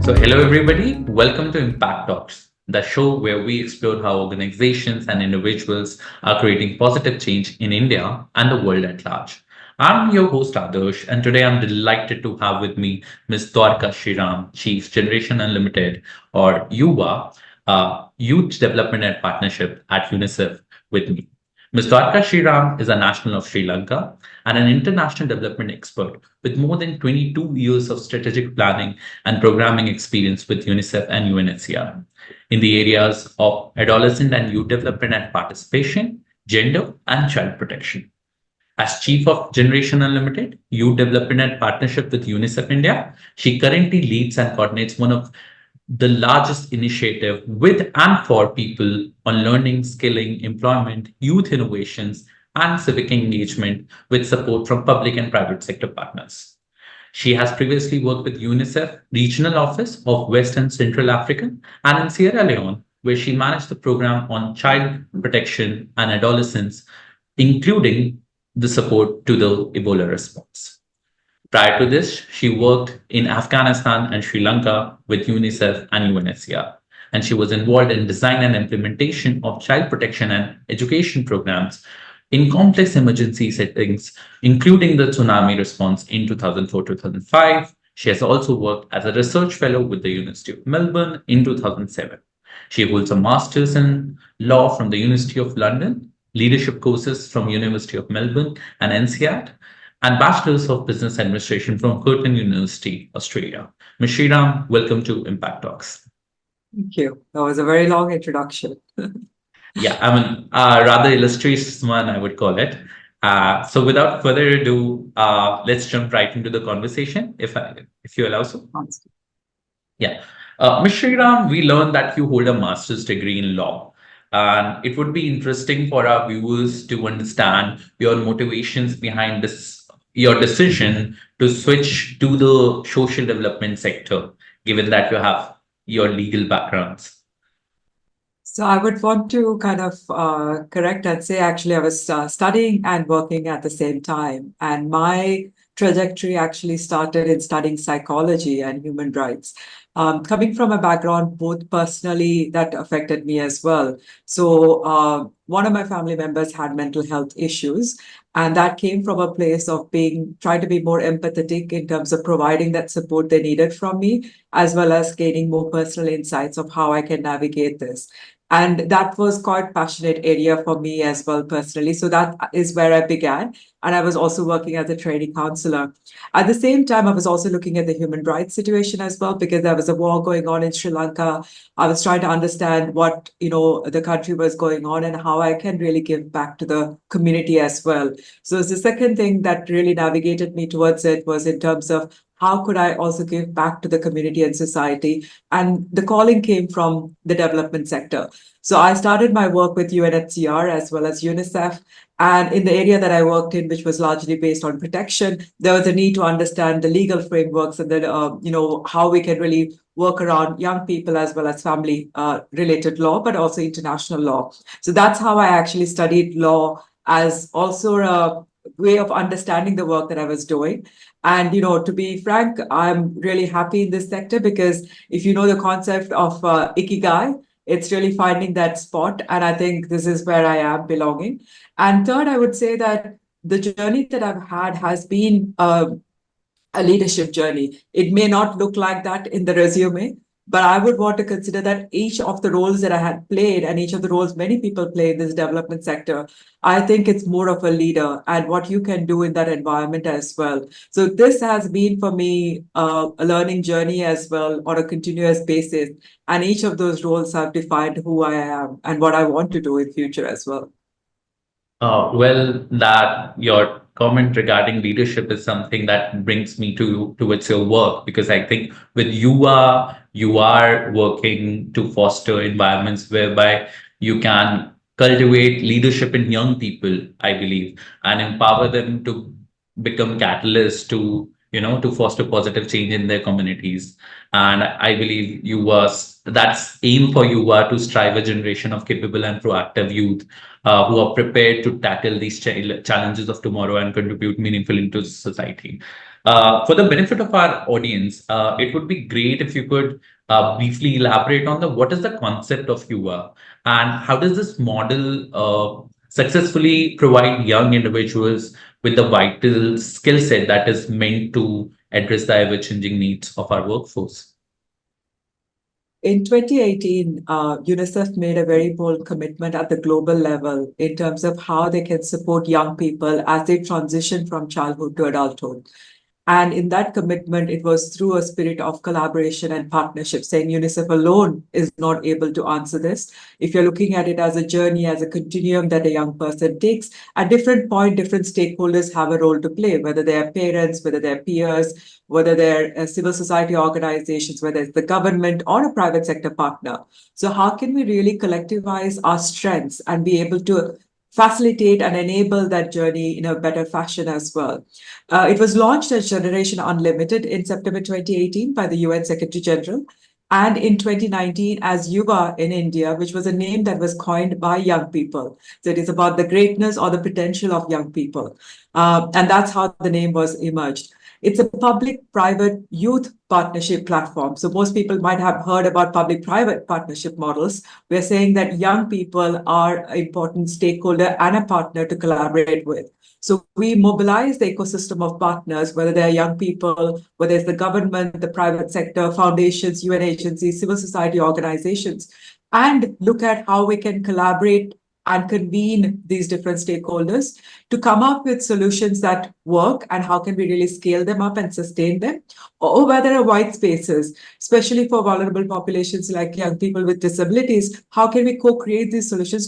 Hello everybody. Welcome to Impact Talks, the show where we explore how organizations and individuals are creating positive change in India and the world at large. I'm your host Adarsh, and today I'm delighted to have with me Ms. Dhuwarakha Sriram, Chief Generation Unlimited or YuWaah, Youth Development and Partnership at UNICEF with me. Ms. Dhuwarakha Sriram is a national of Sri Lanka and an international development expert with more than 22 years of strategic planning and programming experience with UNICEF and UNHCR in the areas of adolescent and youth development and participation, gender, and child protection. As Chief of Generation Unlimited, Youth Development and Partnership with UNICEF India, she currently leads and coordinates one of the largest initiative with and for people on learning, skilling, employment, youth innovations, and civic engagement with support from public and private sector partners. She has previously worked with UNICEF Regional Office of West and Central Africa and in Sierra Leone, where she managed the program on child protection and adolescence, including the support to the Ebola response. Prior to this, she worked in Afghanistan and Sri Lanka with UNICEF and UNHCR, and she was involved in design and implementation of child protection and education programs in complex emergency settings, including the tsunami response in 2004-2005. She has also worked as a research fellow with the University of Melbourne in 2007. She holds a master's in law from the University of London, leadership courses from University of Melbourne and NCAT, and Bachelor's of Business Administration from Curtin University, Australia. Ms. Sriram, welcome to Impact Talks. Thank you. That was a very long introduction. Yeah, I mean, rather illustrious one, I would call it. So without further ado, let's jump right into the conversation, if you allow so. Yeah. Ms. Sriram, we learned that you hold a master's degree in law. And it would be interesting for our viewers to understand your motivations behind your decision to switch to the social development sector, given that you have your legal backgrounds. So I would want to kind of correct and say, actually, I was studying and working at the same time. And my trajectory actually started in studying psychology and human rights. Coming from a background, both personally, that affected me as well. So one of my family members had mental health issues. And that came from a place of trying to be more empathetic in terms of providing that support they needed from me, as well as gaining more personal insights of how I can navigate this. And that was quite passionate area for me as well personally. So that is where I began. And I was also working as a training counselor. At the same time, I was also looking at the human rights situation as well, because there was a war going on in Sri Lanka. I was trying to understand what, the country was going on and how I can really give back to the community as well. So the second thing that really navigated me towards it was in terms of how could I also give back to the community and society? And the calling came from the development sector. So I started my work with UNHCR as well as UNICEF. And in the area that I worked in, which was largely based on protection, there was a need to understand the legal frameworks and then, how we can really work around young people as well as family related law, but also international law. So that's how I actually studied law as also a way of understanding the work that I was doing. And, to be frank, I'm really happy in this sector because if you know the concept of ikigai, it's really finding that spot. And I think this is where I am belonging. And third, I would say that the journey that I've had has been a leadership journey. It may not look like that in the resume, but I would want to consider that each of the roles that I had played and each of the roles many people play in this development sector, I think it's more of a leader and what you can do in that environment as well. So this has been for me a learning journey as well on a continuous basis. And each of those roles have defined who I am and what I want to do in future as well. Well, that your comment regarding leadership is something that brings me towards your work because I think with you are working to foster environments whereby you can cultivate leadership in young people, I believe, and empower them to become catalysts to foster positive change in their communities. And I believe you was that's aim for you are to strive a generation of capable and proactive youth who are prepared to tackle these challenges of tomorrow and contribute meaningfully into society. For the benefit of our audience, it would be great if you could briefly elaborate on the what is the concept of YuWaah and how does this model successfully provide young individuals with the vital skill set that is meant to address the ever-changing needs of our workforce. In 2018, UNICEF made a very bold commitment at the global level in terms of how they can support young people as they transition from childhood to adulthood. And in that commitment, it was through a spirit of collaboration and partnership, saying UNICEF alone is not able to answer this. If you're looking at it as a journey, as a continuum that a young person takes, at different point, different stakeholders have a role to play, whether they're parents, whether they're peers, whether they're civil society organizations, whether it's the government or a private sector partner. So how can we really collectivize our strengths and be able to facilitate and enable that journey in a better fashion as well? It was launched as Generation Unlimited in September 2018 by the UN Secretary General, and in 2019 as YuWaah in India, which was a name that was coined by young people. So it is about the greatness or the potential of young people. And that's how the name was emerged. It's a public-private youth partnership platform. So most people might have heard about public-private partnership models. We're saying that young people are an important stakeholder and a partner to collaborate with. So we mobilize the ecosystem of partners, whether they're young people, whether it's the government, the private sector, foundations, UN agencies, civil society organizations, and look at how we can collaborate and convene these different stakeholders to come up with solutions that work and how can we really scale them up and sustain them, or where there are white spaces, especially for vulnerable populations like young people with disabilities, how can we co-create these solutions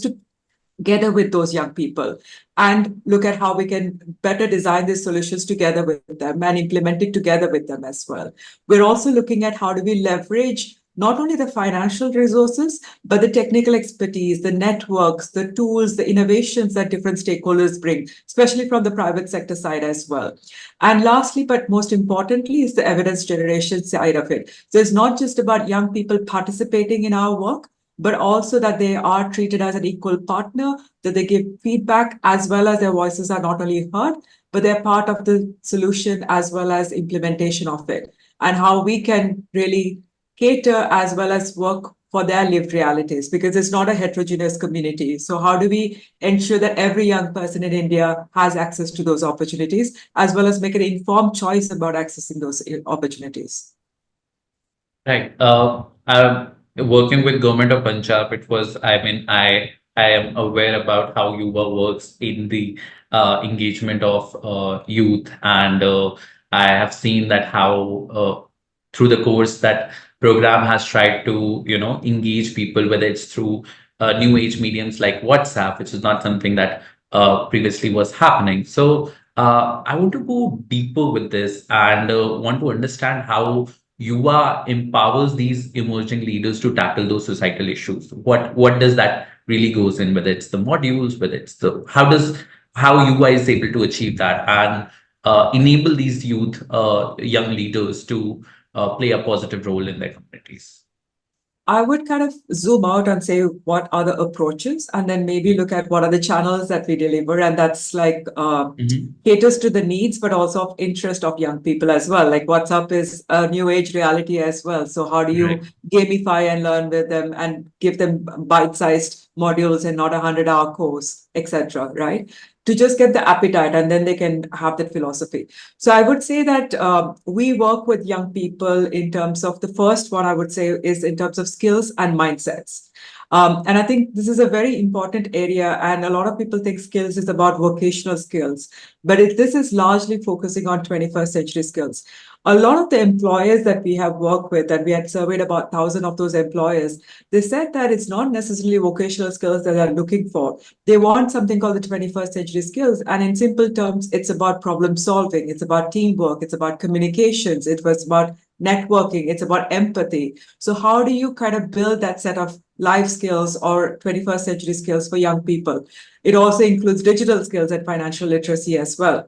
together with those young people and look at how we can better design these solutions together with them and implement it together with them as well. We're also looking at how do we leverage not only the financial resources, but the technical expertise, the networks, the tools, the innovations that different stakeholders bring, especially from the private sector side as well. And lastly, but most importantly, is the evidence generation side of it. So it's not just about young people participating in our work, but also that they are treated as an equal partner, that they give feedback as well as their voices are not only heard, but they're part of the solution as well as implementation of it, and how we can really cater as well as work for their lived realities because it's not a heterogeneous community. So how do we ensure that every young person in India has access to those opportunities as well as make an informed choice about accessing those opportunities? Right. I'm working with government of Punjab. It was, I mean, I am aware about how Yuva works in the engagement of youth, and I have seen that how through the course that program has tried to engage people, whether it's through new age mediums like WhatsApp, which is not something that previously was happening. So I want to go deeper with this and want to understand how Yuva empowers these emerging leaders to tackle those societal issues. What does that really goes in? Whether it's the modules, whether it's the how Yuva is able to achieve that and enable these young leaders to play a positive role in their communities. I would kind of zoom out and say what are the approaches, and then maybe look at what are the channels that we deliver, and that's like Mhm. caters to the needs, but also of interest of young people as well. Like WhatsApp is a new age reality as well. So how do you Right. gamify and learn with them and give them bite-sized modules and not a 100-hour course, etc. Right? To just get the appetite, and then they can have that philosophy. So I would say that we work with young people in terms of the first one I would say is in terms of skills and mindsets. And I think this is a very important area. And a lot of people think skills is about vocational skills, but this is largely focusing on 21st century skills. A lot of the employers that we have worked with, and we had surveyed about 1,000 of those employers, they said that it's not necessarily vocational skills that they're looking for. They want something called the 21st century skills. And in simple terms, it's about problem solving, it's about teamwork, it's about communications, it was about networking, it's about empathy. So, how do you kind of build that set of life skills or 21st century skills for young people? It also includes digital skills and financial literacy as well.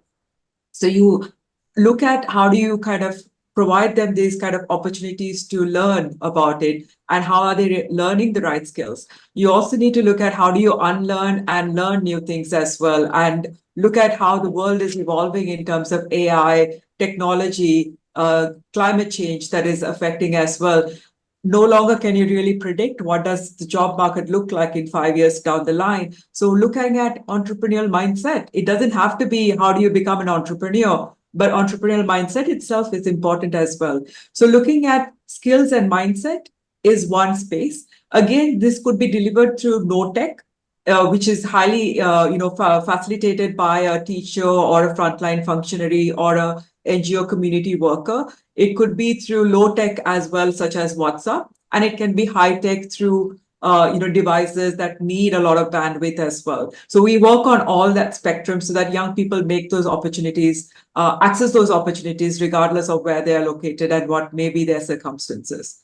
So you look at how do you kind of provide them these kind of opportunities to learn about it and how are they learning the right skills. You also need to look at how do you unlearn and learn new things as well and look at how the world is evolving in terms of AI, technology, climate change that is affecting as well. No longer can you really predict what does the job market look like in 5 years down the line. So looking at entrepreneurial mindset, it doesn't have to be how do you become an entrepreneur, but entrepreneurial mindset itself is important as well. So looking at skills and mindset is one space. Again, this could be delivered through no tech, which is highly facilitated by a teacher or a frontline functionary or a NGO community worker. It could be through low tech as well, such as WhatsApp, and it can be high tech through devices that need a lot of bandwidth as well. So we work on all that spectrum so that young people make those opportunities, access those opportunities, regardless of where they are located and what may be their circumstances.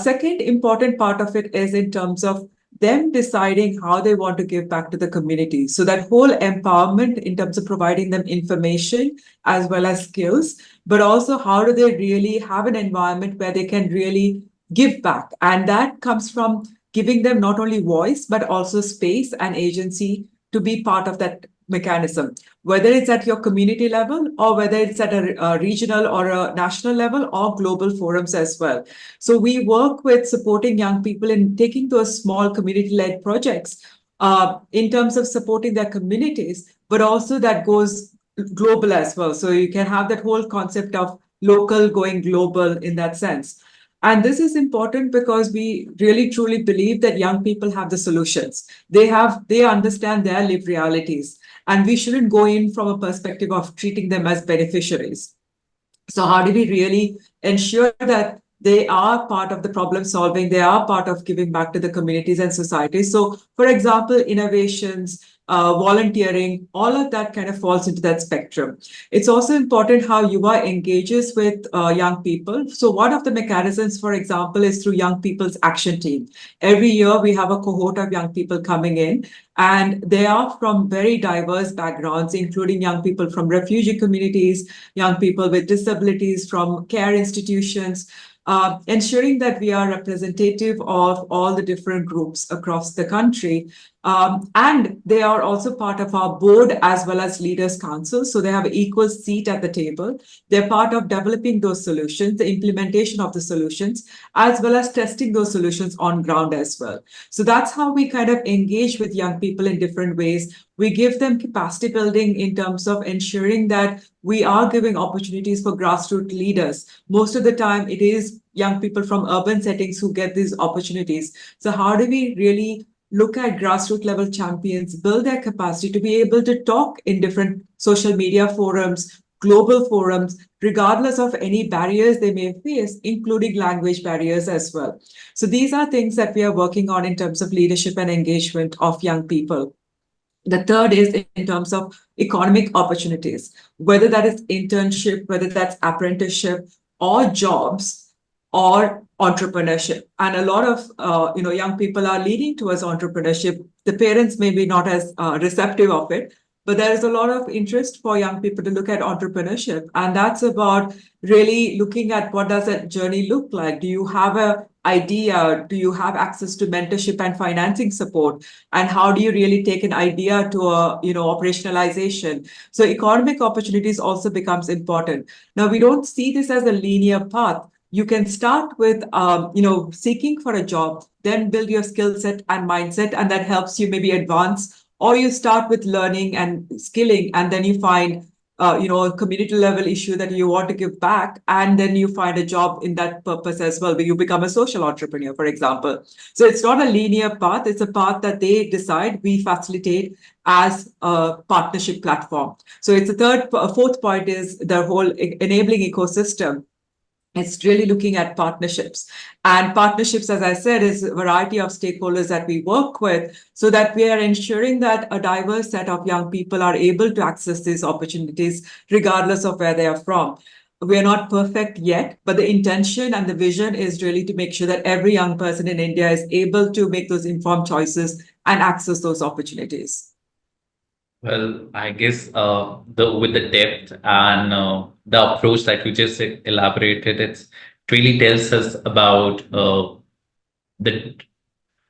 Second important part of it is in terms of them deciding how they want to give back to the community. So that whole empowerment in terms of providing them information as well as skills, but also how do they really have an environment where they can really give back. And that comes from giving them not only voice, but also space and agency to be part of that mechanism, whether it's at your community level or whether it's at a regional or a national level or global forums as well. So we work with supporting young people in taking those small community-led projects in terms of supporting their communities, but also that goes global as well. So you can have that whole concept of local going global in that sense. And this is important because we really truly believe that young people have the solutions. They understand their lived realities. And we shouldn't go in from a perspective of treating them as beneficiaries. So how do we really ensure that they are part of the problem solving? They are part of giving back to the communities and societies. So, for example, innovations, volunteering, all of that kind of falls into that spectrum. It's also important how YuWaah engages with young people. So, one of the mechanisms, for example, is through Young People's Action Team. Every year, we have a cohort of young people coming in, and they are from very diverse backgrounds, including young people from refugee communities, young people with disabilities from care institutions, ensuring that we are representative of all the different groups across the country. And they are also part of our board as well as leaders council. So they have an equal seat at the table. They're part of developing those solutions, the implementation of the solutions, as well as testing those solutions on ground as well. So that's how we kind of engage with young people in different ways. We give them capacity building in terms of ensuring that we are giving opportunities for grassroots leaders. Most of the time, it is young people from urban settings who get these opportunities. So, how do we really look at grassroots level champions, build their capacity to be able to talk in different social media forums, global forums, regardless of any barriers they may face, including language barriers as well? So, these are things that we are working on in terms of leadership and engagement of young people. The third is in terms of economic opportunities, whether that is internship, whether that's apprenticeship or jobs or entrepreneurship. And a lot of young people are leaning towards entrepreneurship. The parents may be not as receptive of it, but there is a lot of interest for young people to look at entrepreneurship, and that's about really looking at what does that journey look like. Do you have a idea? Do you have access to mentorship and financing support? And how do you really take an idea to a operationalization? So economic opportunities also becomes important. Now we don't see this as a linear path. You can start with seeking for a job, then build your skill set and mindset, and that helps you maybe advance. Or you start with learning and skilling, and then you find a community level issue that you want to give back, and then you find a job in that purpose as well, where you become a social entrepreneur, for example. So it's not a linear path, it's a path that they decide, we facilitate as a partnership platform. So it's a fourth point is the whole enabling ecosystem. It's really looking at partnerships. And partnerships, as I said, is a variety of stakeholders that we work with so that we are ensuring that a diverse set of young people are able to access these opportunities regardless of where they are from. We are not perfect yet, but the intention and the vision is really to make sure that every young person in India is able to make those informed choices and access those opportunities. Well, I guess the with the depth and the approach that you just elaborated, it really tells us about the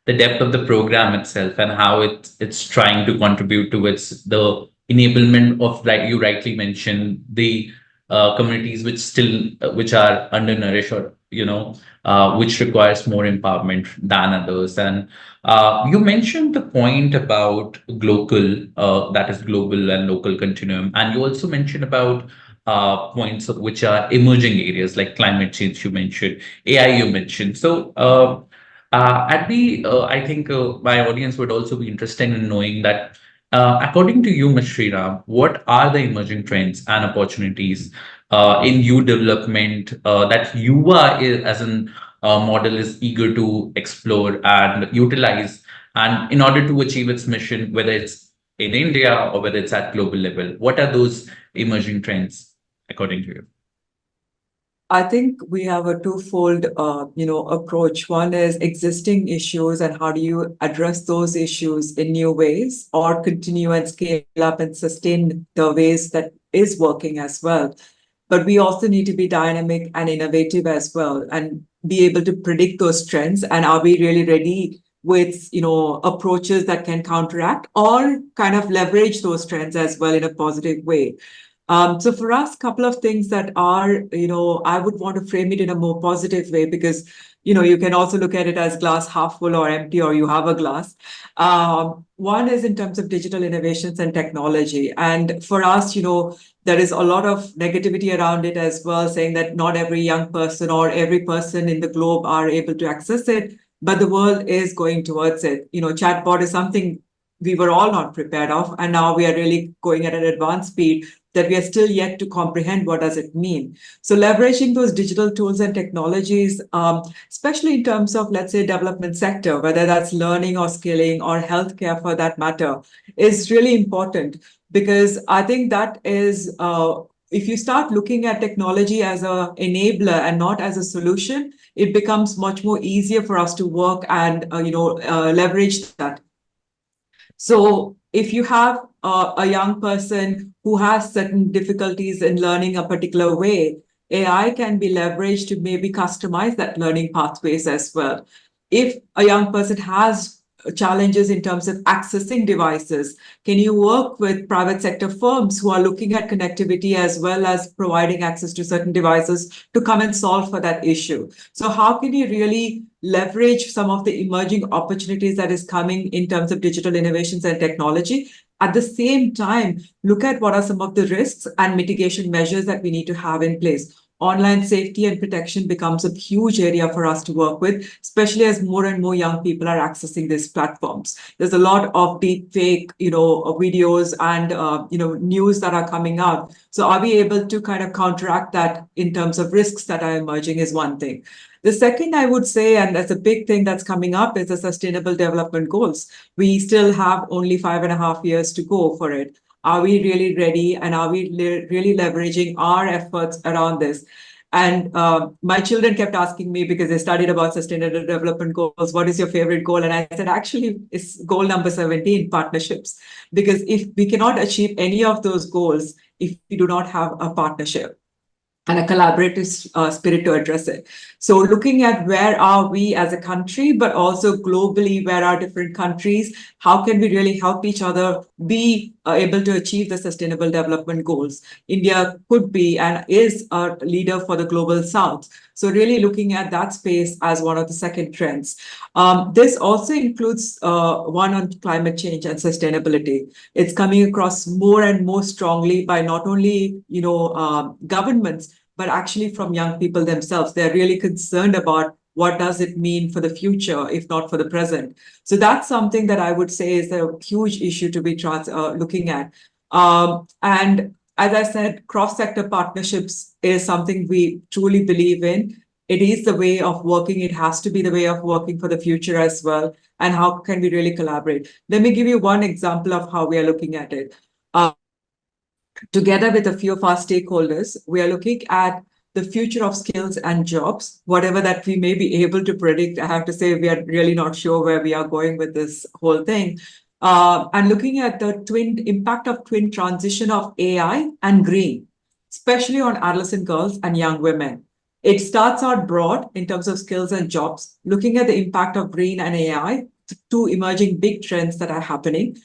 the depth of the program itself and how it's trying to contribute towards the enablement of, like you rightly mentioned, the communities which are undernourished, or which requires more empowerment than others. And you mentioned the point about that is global and local continuum, and you also mentioned about points which are emerging areas like climate change. You mentioned AI. You mentioned I think my audience would also be interested in knowing that, according to you, Ms. Sriram, what are the emerging trends and opportunities in youth development that YuWaah as an model is eager to explore and utilize, and in order to achieve its mission, whether it's in India or whether it's at global level? What are those emerging trends, according to you? I think we have a twofold, approach. One is existing issues and how do you address those issues in new ways, or continue and scale up and sustain the ways that is working as well. But we also need to be dynamic and innovative as well, and be able to predict those trends. And are we really ready with, approaches that can counteract or kind of leverage those trends as well in a positive way? So for us, a couple of things that are, I would want to frame it in a more positive way, because, you can also look at it as glass half full or empty, or you have a glass. One is in terms of digital innovations and technology. And for us, there is a lot of negativity around it as well, saying that not every young person or every person in the globe are able to access it, but the world is going towards it. Chatbot is something we were all not prepared of, and now we are really going at an advanced speed that we are still yet to comprehend what does it mean. So leveraging those digital tools and technologies, especially in terms of, let's say, development sector, whether that's learning or skilling or healthcare for that matter, is really important, because I think that is, if you start looking at technology as a enabler and not as a solution, it becomes much more easier for us to work and leverage that. So if you have a young person who has certain difficulties in learning a particular way, AI can be leveraged to maybe customize that learning pathways as well. If a young person has challenges in terms of accessing devices, can you work with private sector firms who are looking at connectivity as well as providing access to certain devices to come and solve for that issue? So how can you really leverage some of the emerging opportunities that is coming in terms of digital innovations and technology? At the same time, look at what are some of the risks and mitigation measures that we need to have in place. Online safety and protection becomes a huge area for us to work with, especially as more and more young people are accessing these platforms. There's a lot of deep fake, videos and news that are coming out. So are we able to kind of counteract that in terms of risks that are emerging is one thing. The second, I would say, and that's a big thing that's coming up, is the Sustainable Development Goals. We still have only 5.5 years to go for it. Are we really ready? And are we really leveraging our efforts around this? And my children kept asking me, because they studied about sustainable development goals, what is your favorite goal? And I said, actually, it's goal number 17, partnerships. Because if we cannot achieve any of those goals if we do not have a partnership and a collaborative spirit to address it. So looking at where are we as a country, but also globally, where are different countries, how can we really help each other be able to achieve the sustainable development goals? India could be and is a leader for the global south. So really looking at that space as one of the second trends. This also includes one on climate change and sustainability. It's coming across more and more strongly by not only governments, but actually from young people themselves. They're really concerned about what does it mean for the future, if not for the present. So that's something that I would say is a huge issue to be looking at. And as I said, cross-sector partnerships is something we truly believe in. It is the way of working. It has to be the way of working for the future as well. And how can we really collaborate? Let me give you one example of how we are looking at it. Together with a few of our stakeholders, we are looking at the future of skills and jobs, whatever that we may be able to predict. I have to say, we are really not sure where we are going with this whole thing. And looking at the impact of twin transition of AI and green, especially on adolescent girls and young women. It starts out broad in terms of skills and jobs, looking at the impact of green and AI, two emerging big trends that are happening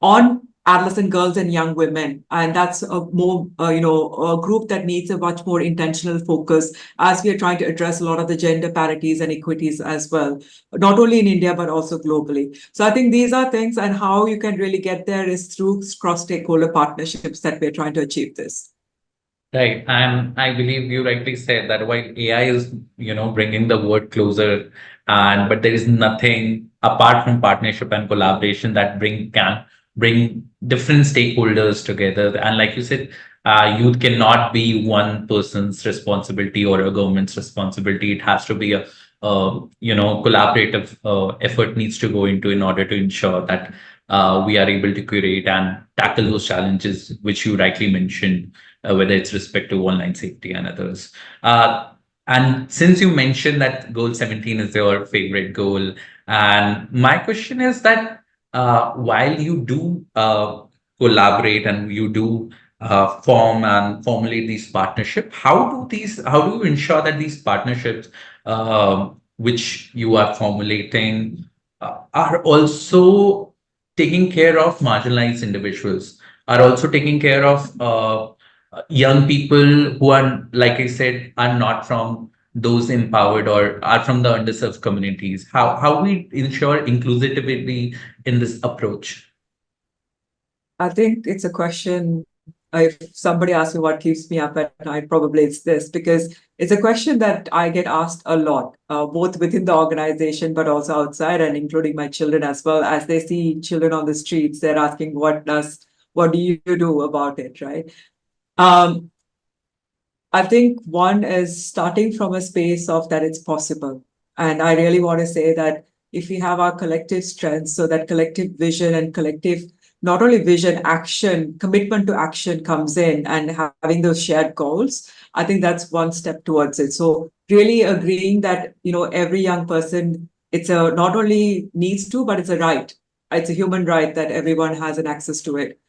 on adolescent girls and young women, and that's a more a group that needs a much more intentional focus as we are trying to address a lot of the gender parities and equities as well, not only in India but also globally. So I think these are things, and how you can really get there is through cross stakeholder partnerships that we're trying to achieve this. Right. And I believe you rightly said that while AI is, bringing the word closer, and but there is nothing apart from partnership and collaboration that can bring different stakeholders together. And like you said, youth cannot be one person's responsibility or a government's responsibility. It has to be collaborative effort needs to go into in order to ensure that we are able to curate and tackle those challenges which you rightly mentioned, whether it's respect to online safety and others. And since you mentioned that goal 17 is your favorite goal, and my question is that while you do collaborate and you do form and formulate these partnership, how do you ensure that these partnerships which you are formulating are also taking care of marginalized individuals, are also taking care of young people who are, like I said, are not from those empowered or are from the underserved communities? How we ensure inclusivity in this approach? I think it's a question. If somebody asks me what keeps me up at night, probably it's this, because it's a question that I get asked a lot, both within the organization but also outside, and including my children as well. As they see children on the streets, they're asking, what do you do about it, right? Um, I think one is starting from a space of that it's possible. And I really want to say that if we have our collective strengths, so that collective vision and collective, not only vision, action, commitment to action comes in, and having those shared goals, I think that's one step towards it. So really agreeing that, every young person, it's a not only needs to, but it's a right. It's a human right that everyone has an access to it.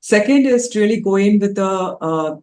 Second is really going with a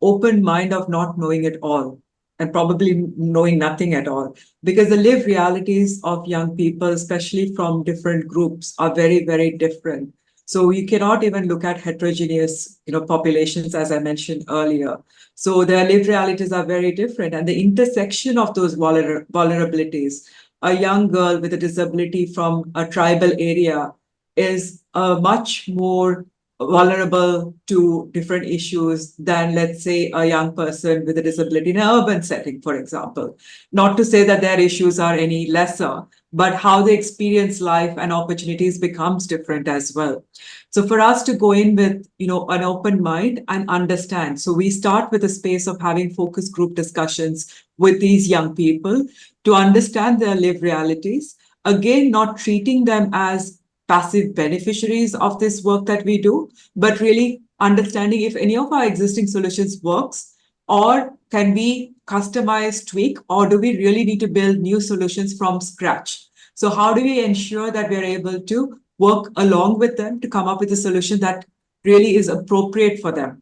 open mind of not knowing it all, and probably knowing nothing at all, because the lived realities of young people, especially from different groups, are very, very different. So you cannot even look at heterogeneous populations, as I mentioned earlier. So their lived realities are very different, and the intersection of those vulnerabilities, a young girl with a disability from a tribal area is a much more vulnerable to different issues than, let's say, a young person with a disability in an urban setting, for example. Not to say that their issues are any lesser, but how they experience life and opportunities becomes different as well. So for us to go in with, an open mind and understand. So we start with a space of having focus group discussions with these young people to understand their lived realities. Again, not treating them as passive beneficiaries of this work that we do, but really understanding if any of our existing solutions works, or can we customize, tweak, or do we really need to build new solutions from scratch? So how do we ensure that we're able to work along with them to come up with a solution that really is appropriate for them?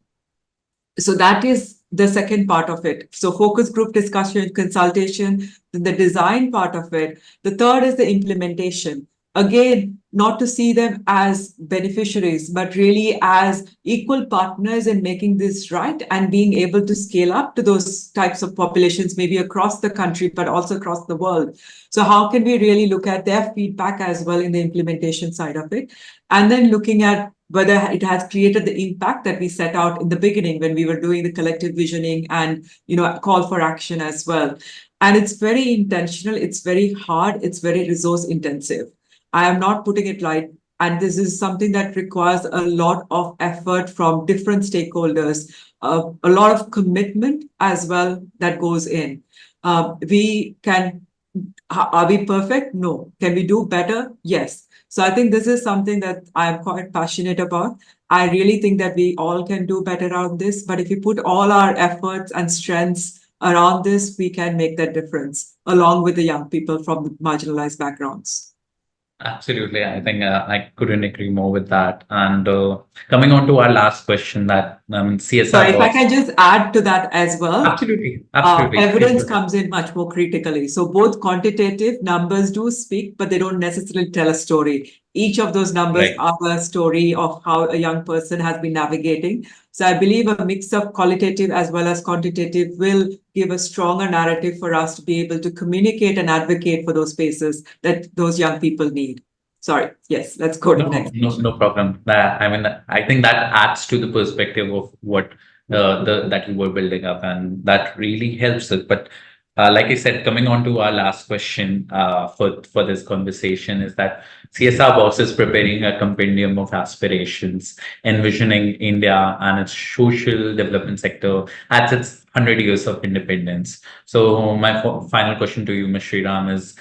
So that is the second part of it. So focus group discussion, consultation, the design part of it. The third is the implementation. Again, not to see them as beneficiaries, but really as equal partners in making this right and being able to scale up to those types of populations, maybe across the country, but also across the world. So how can we really look at their feedback as well in the implementation side of it? And then looking at whether it has created the impact that we set out in the beginning when we were doing the collective visioning and call for action as well. And it's very intentional, it's very hard, it's very resource intensive. I am not putting it light, and this is something that requires a lot of effort from different stakeholders, a lot of commitment as well that goes in. We can Are we perfect? No. Can we do better? Yes. So I think this is something that I'm quite passionate about. I really think that we all can do better around this. But if we put all our efforts and strengths around this, we can make that difference along with the young people from marginalized backgrounds. Absolutely. I think I couldn't agree more with that. And coming on to our last question, that So CSR if I boss. can just add to that as well, Absolutely. Absolutely. Please go evidence ahead. comes in much more critically. So both quantitative numbers do speak, but they don't necessarily tell a story. Each of those numbers Right. are a story of how a young person has been navigating. So I believe a mix of qualitative as well as quantitative will give a stronger narrative for us to be able to communicate and advocate for those spaces that those young people need. Sorry. Yes, let's go to the No, next no, question. no problem. I mean, I think that adds to the perspective of what the that you were building up, and that really helps it. But like I said, coming on to our last question for this conversation is that CSR Box is preparing a compendium of aspirations, envisioning India and its social development sector at its 100 years of independence. So my final question to you, Ms. Sriram, is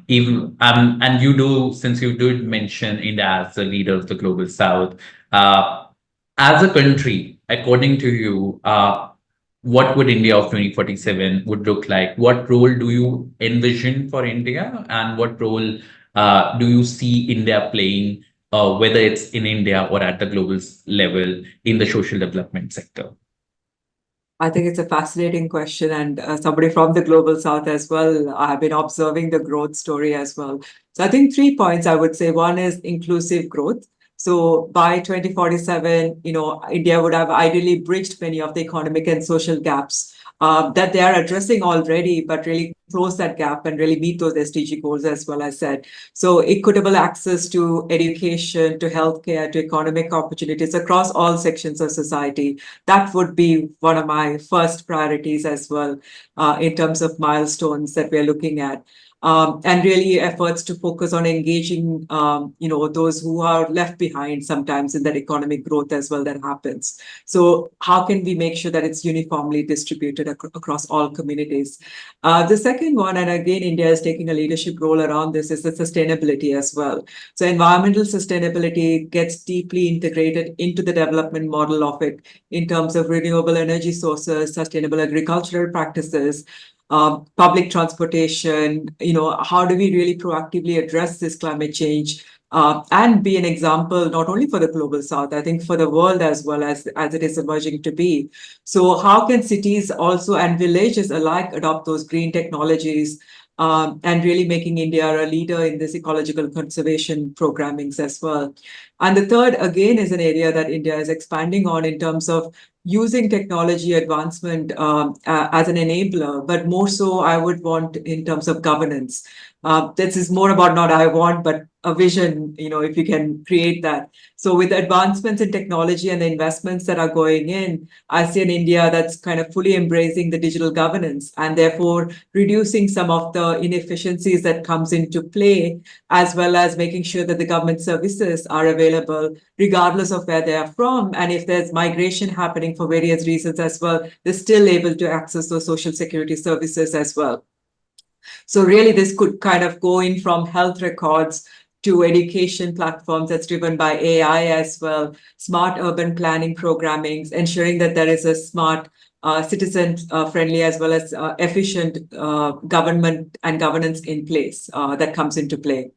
even and you do, since you did mention India as the leader of the global South, uh, as a country, according to you, what would India of 2047 would look like? What role do you envision for India, and what role do you see India playing, whether it's in India or at the global level in the social development sector? I think it's a fascinating question, and somebody from the global south as well. I have been observing the growth story as well. So I think 3 points I would say. One is inclusive growth. So by 2047, India would have ideally bridged many of the economic and social gaps that they are addressing already, but really close that gap and really meet those SDG goals as well as said. So equitable access to education, to healthcare, to economic opportunities across all sections of society, that would be one of my first priorities as well in terms of milestones that we're looking at. And really efforts to focus on engaging, those who are left behind sometimes in that economic growth as well that happens. So how can we make sure that it's uniformly distributed across all communities? The second one, and again, India is taking a leadership role around this, is the sustainability as well. So environmental sustainability gets deeply integrated into the development model of it in terms of renewable energy sources, sustainable agricultural practices, public transportation. How do we really proactively address this climate change and be an example not only for the global south, I think for the world as well as it is emerging to be. So how can cities also and villages alike adopt those green technologies and really making India a leader in this ecological conservation programmings as well. And the third, again, is an area that India is expanding on in terms of using technology advancement as an enabler, but more so, I would want in terms of governance. This is more about not I want, but a vision, if you can create that. So with advancements in technology and the investments that are going in, I see an India that's kind of fully embracing the digital governance and therefore reducing some of the inefficiencies that comes into play, as well as making sure that the government services are available regardless of where they are from. And if there's migration happening for various reasons as well, they're still able to access those social security services as well. So really, this could kind of go in from health records to education platforms that's driven by AI as well, smart urban planning programming, ensuring that there is a smart, citizen friendly as well as efficient government and governance in place that comes into play.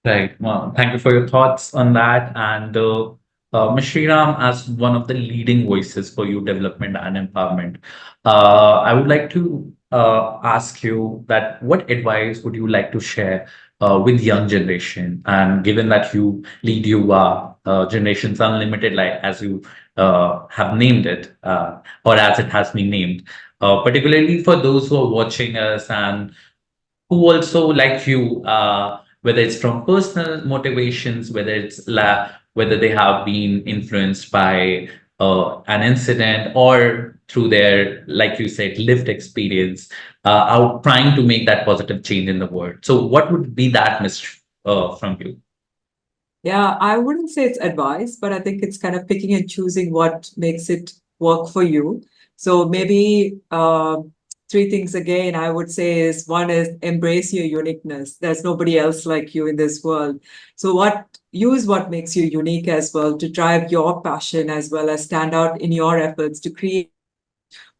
Right. Well, thank you for your thoughts on that. And Ms. Sriram, as one of the leading voices for youth development and empowerment, I would like to ask you that what advice would you like to share with young generation? And given that you lead YuWaah, Generations Unlimited, like as you have named it, or as it has been named, particularly for those who are watching us and who also like you, whether it's from personal motivations, whether they have been influenced by an incident or through their, like you said, lived experience, out trying to make that positive change in the world. So what would be that, from you? Yeah, I wouldn't say it's advice, but I think it's kind of picking and choosing what makes it work for you. So maybe three things again, I would say is one is embrace your uniqueness. There's nobody else like you in this world. So use what makes you unique as well to drive your passion as well as stand out in your efforts to create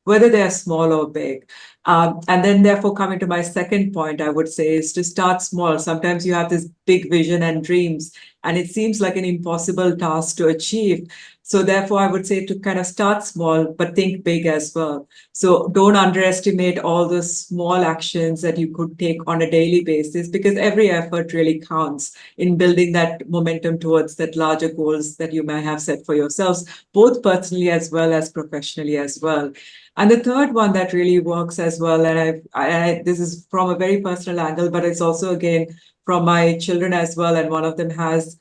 whether they are small or big. And then, therefore, coming to my second point, I would say is to start small. Sometimes you have this big vision and dreams, and it seems like an impossible task to achieve. So therefore, I would say to kind of start small, but think big as well. So don't underestimate all the small actions that you could take on a daily basis, because every effort really counts in building that momentum towards that larger goals that you may have set for yourselves, both personally as well as professionally as well. And the third one that really works as well, and this is from a very personal angle, but it's also again from my children as well, and one of them has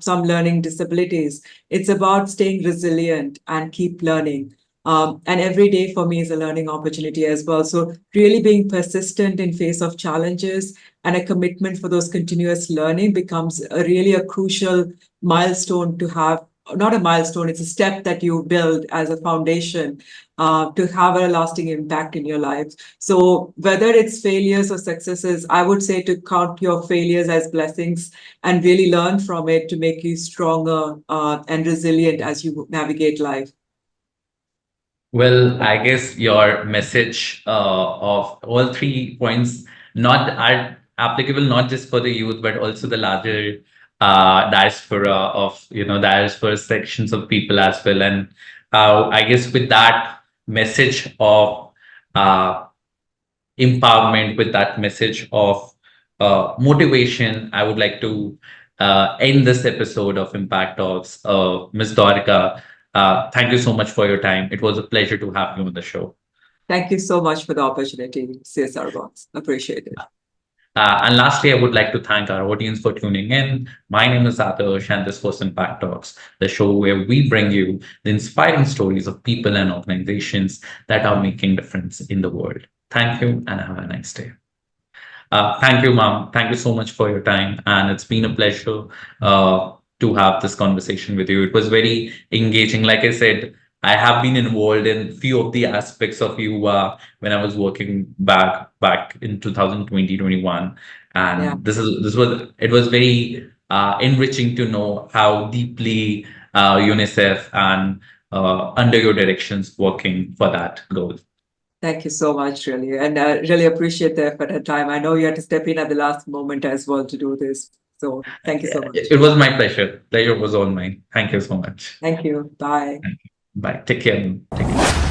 some learning disabilities. It's about staying resilient and keep learning. And every day for me is a learning opportunity as well. So really being persistent in face of challenges and a commitment for those continuous learning becomes really a crucial milestone to have. Not a milestone, it's a step that you build as a foundation to have a lasting impact in your life. So whether it's failures or successes, I would say to count your failures as blessings and really learn from it to make you stronger and resilient as you navigate life. Well, I guess your message of all 3 points not are applicable not just for the youth but also the larger diaspora of diaspora sections of people as well. And I guess with that message of uh, empowerment, with that message of motivation, I would like to end this episode of Impact Talks. Ms. Dwarika, thank you so much for your time. It was a pleasure to have you on the show. Thank you so much for the opportunity, CSR Box. Appreciate it. And lastly, I would like to thank our audience for tuning in. My name is Adarsh, and this was Impact Talks, the show where we bring you the inspiring stories of people and organizations that are making difference in the world. Thank you, and have a nice day. Thank you, ma'am. Thank you so much for your time. And it's been a pleasure to have this conversation with you. It was very engaging. Like I said, I have been involved in few of the aspects of you when I was working back in 2020, 21. Yeah. And this was it was very enriching to know how deeply UNICEF and under your directions working for that goal. Thank you so much, really. And I really appreciate the effort and time. I know you had to step in at the last moment as well to do this. So thank you so much. It was my pleasure. Pleasure was all mine. Thank you so much. Thank you. Bye. Thank you. Bye. Take care. Take care.